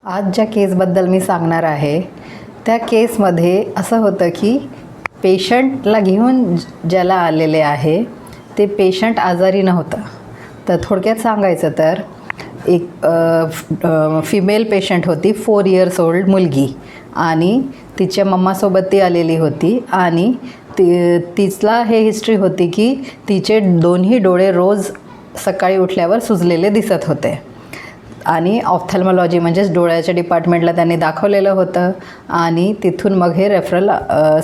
आज ज्या केसबद्दल मी सांगणार आहे त्या केसमध्ये असं होतं की पेशंटला घेऊन ज्याला आलेले आहे ते पेशंट आजारी नव्हतं. तर थोडक्यात सांगायचं तर एक फिमेल पेशंट होती, 4 इयर्स ओल्ड मुलगी, आणि तिच्या मम्मासोबत ती आलेली होती. आणि तिला हे हिस्ट्री होती की तिचे दोन्ही डोळे रोज सकाळी उठल्यावर सुजलेले दिसत होते. आणि ऑप्थॅल्मॉलॉजी म्हणजेच डोळ्याच्या डिपार्टमेंटला त्यांनी दाखवलेलं होतं आणि तिथून मग हे रेफरल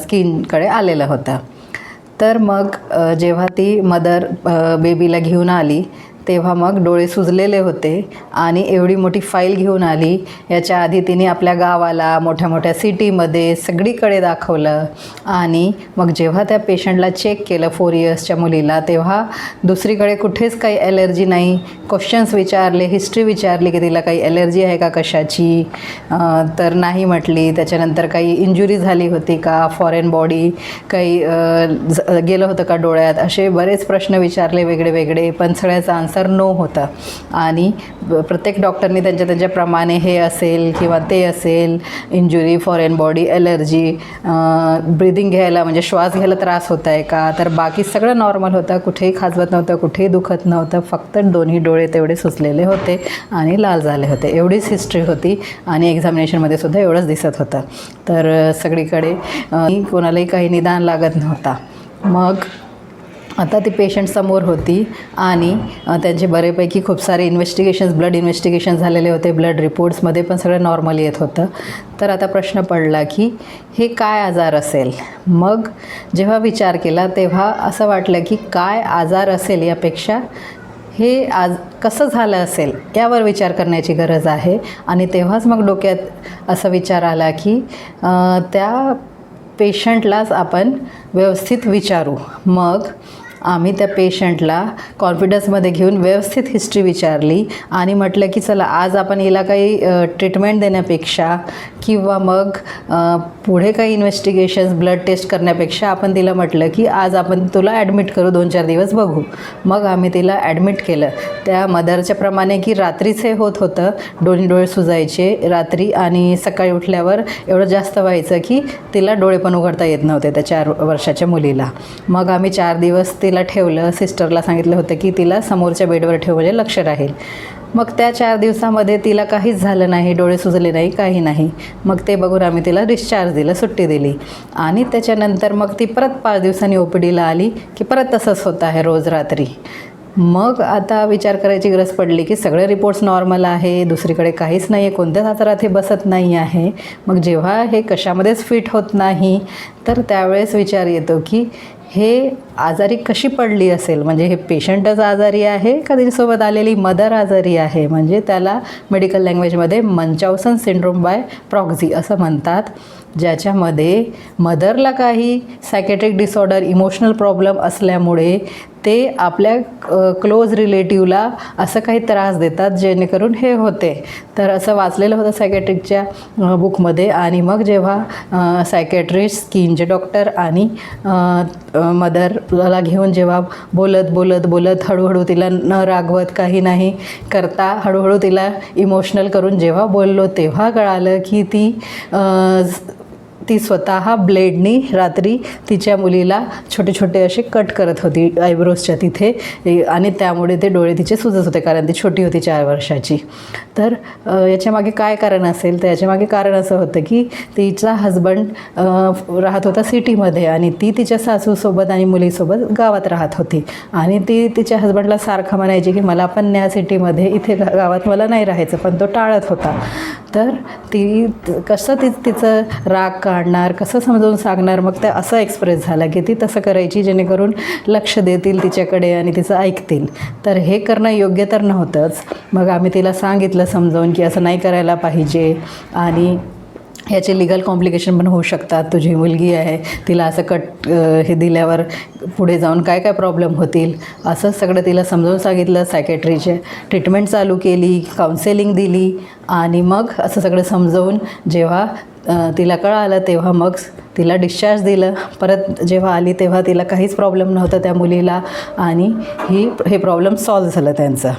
स्किनकडे आलेलं होतं. तर मग जेव्हा ती मदर बेबीला घेऊन आली तेव्हा मग डोळे सुजलेले होते आणि एवढी मोठी फाईल घेऊन आली. याच्या आधी तिने आपल्या गावाला, मोठ्या मोठ्या सिटीमध्ये सगळीकडे दाखवलं. आणि मग जेव्हा त्या पेशंटला चेक केलं 4 इयर्सच्या मुलीला, तेव्हा दुसरीकडे कुठेच काही ॲलर्जी नाही. क्वेश्चन्स विचारले, हिस्ट्री विचारली की तिला काही ॲलर्जी आहे का कशाची, तर नाही म्हटली. त्याच्यानंतर काही इंजुरी झाली होती का, फॉरेन बॉडी काही गेलं होतं का डोळ्यात, असे बरेच प्रश्न विचारले वेगळे वेगळे, पण सगळ्याचा आन्सर नो होता. आणि प्रत्येक डॉक्टरनी त्यांच्याप्रमाणे हे असेल किंवा ते असेल, injury, foreign body, allergy, breathing घ्यायला म्हणजे श्वास घ्यायला त्रास होत आहे का, तर बाकी सगळं नॉर्मल होतं. कुठेही खाजवत नव्हतं, कुठेही दुखत नव्हतं, फक्त दोन्ही डोळे तेवढे सुचलेले होते आणि लाल झाले होते. एवढीच हिस्ट्री होती आणि एक्झामिनेशनमध्ये सुद्धा एवढंच दिसत होतं. तर सगळीकडे कोणालाही काही निदान लागत नव्हता. मग आता ती पेशंट समोर होती आणि त्यांचे बरेपैकी खूप सारे इन्व्हेस्टिगेशन्स, ब्लड इन्व्हेस्टिगेशन झालेले होते. ब्लड रिपोर्ट्समध्ये पण सगळं नॉर्मल येत होतं. तर आता प्रश्न पडला की हे काय आजार असेल. मग जेव्हा विचार केला तेव्हा असं वाटलं की काय आजार असेल यापेक्षा हे आज कसं झालं असेल यावर विचार करण्याची गरज आहे. आणि तेव्हाच मग डोक्यात असा विचार आला की त्या पेशंटलाच आपण व्यवस्थित विचारू. मग आम्ही त्या पेशंटला कॉन्फिडन्समध्ये घेऊन व्यवस्थित हिस्ट्री विचारली आणि म्हटलं की चला आज आपण हिला काही ट्रीटमेंट देण्यापेक्षा किंवा मग पुढे काही इन्व्हेस्टिगेशन्स, ब्लड टेस्ट करण्यापेक्षा आपण तिला म्हटलं की आज आपण तुला ॲडमिट करू, 2-4 दिवस बघू. मग आम्ही तिला ॲडमिट केलं. त्या मदरच्या प्रमाणे की रात्रीच हे होत होतं, दोन्ही डोळे सुजायचे रात्री आणि सकाळी उठल्यावर एवढं जास्त व्हायचं की तिला डोळे पण उघडता येत नव्हते त्या 4 वर्षाच्या मुलीला. मग आम्ही 4 दिवस तिला ठेवलं. सिस्टरला सांगितलं होतं की तिला समोरच्या बेडवर ठेव म्हणजे लक्ष राहील. मग त्या 4 दिवसामध्ये तिला काहीच झालं नाही, डोळे सुजले नाही, काही नाही. मग ते बघून आम्ही तिला डिस्चार्ज दिलं, सुट्टी दिली. आणि त्याच्यानंतर मग ती परत 5 दिवसांनी OPDला आली की परत तसंच होत आहे रोज रात्री. मग आता विचार करायची गरज पडली की सगळे रिपोर्ट्स नॉर्मल आहे, दुसरीकडे काहीच नाही आहे, कोणत्याच आजारात हे बसत नाही आहे. मग जेव्हा हे कशामध्येच फिट होत नाही तर त्यावेळेस विचार येतो की हे आजारी कशी पडली असेल. म्हणजे हे पेशंटच आजारी आहे का तिच्यासोबत आलेली मदर आजारी आहे. म्हणजे त्याला मेडिकल लँग्वेजमध्ये मंचाउसन सिंड्रोम बाय प्रॉक्झी असं म्हणतात, ज्याच्यामध्ये मदरला काही सायकॅट्रिक डिसऑर्डर, इमोशनल प्रॉब्लेम असल्यामुळे ते आपल्या क्लोज रिलेटिव्हला असं काही त्रास देतात जेणेकरून हे होते. तर असं वाचलेलं होतं सायकॅट्रिकच्या बुकमध्ये. आणि मग जेव्हा सायकॅट्रिस्ट, स्किनचे डॉक्टर आणि मदरला घेऊन जेव्हा बोलत हळूहळू तिला न रागवत, काही नाही करता, हळूहळू तिला इमोशनल करून जेव्हा बोललो तेव्हा कळालं की ती स्वतः ब्लेडनी रात्री तिच्या मुलीला छोटे छोटे असे कट करत होती आयब्रोजच्या तिथे. आणि त्यामुळे ते डोळे तिचे सुजत होते कारण ती छोटी होती 4 वर्षाची. तर याच्यामागे काय कारण असेल, तर याच्यामागे कारण असं होतं की तिचा हजबंड राहत होता सिटीमध्ये आणि ती तिच्या सासूसोबत आणि मुलीसोबत गावात राहत होती. आणि ती तिच्या हजबंडला सारखं म्हणायची की मला पण न्या सिटीमध्ये, इथे गावात मला नाही राहायचं, पण तो टाळत होता. तर कसं तिचं राग काढणार, कसं समजावून सांगणार. मग ते असं एक्सप्रेस झालं की ती तसं करायची जेणेकरून लक्ष देतील तिच्याकडे आणि तिचं ऐकतील. तर हे करणं योग्य तर नव्हतंच. मग आम्ही तिला सांगितलं समजावून की असं नाही करायला पाहिजे आणि याचे लिगल कॉम्प्लिकेशन पण होऊ शकतात. तुझी मुलगी आहे, तिला असं कट हे दिल्यावर पुढे जाऊन काय काय प्रॉब्लेम होतील, असं सगळं तिला समजावून सांगितलं. सायकॅट्रीचे ट्रीटमेंट चालू केली, काउन्सेलिंग दिली. आणि मग असं सगळं समजावून जेव्हा तिला कळालं तेव्हा मग तिला डिस्चार्ज दिलं. परत जेव्हा आली तेव्हा तिला काहीच प्रॉब्लेम नव्हता त्या मुलीला आणि हे प्रॉब्लेम सॉल्व्ह झालं त्यांचं.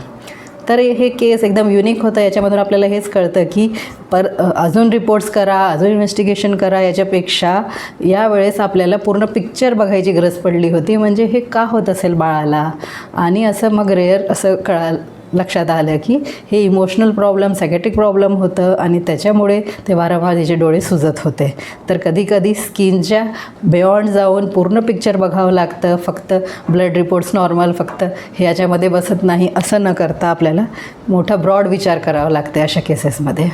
तर हे केस एकदम युनिक होतं. याच्यामधून आपल्याला हेच कळतं की अजून रिपोर्ट्स करा, अजून इन्व्हेस्टिगेशन करा, याच्यापेक्षा यावेळेस आपल्याला पूर्ण पिक्चर बघायची गरज पडली होती. म्हणजे हे का होत असेल बाळाला, आणि असं मग असं लक्षात आलं की हे इमोशनल प्रॉब्लेम, सायकॅट्रिक प्रॉब्लेम होतं आणि त्याच्यामुळे ते वारंवार त्याचे डोळे सुजत होते. तर कधी स्किनच्या बियॉन्ड जाऊन पूर्ण पिक्चर बघावं लागतं. फक्त ब्लड रिपोर्ट्स नॉर्मल फक्त हे याच्यामध्ये बसत नाही असं न करता आपल्याला मोठा ब्रॉड विचार करावा लागते अशा केसेसमध्ये.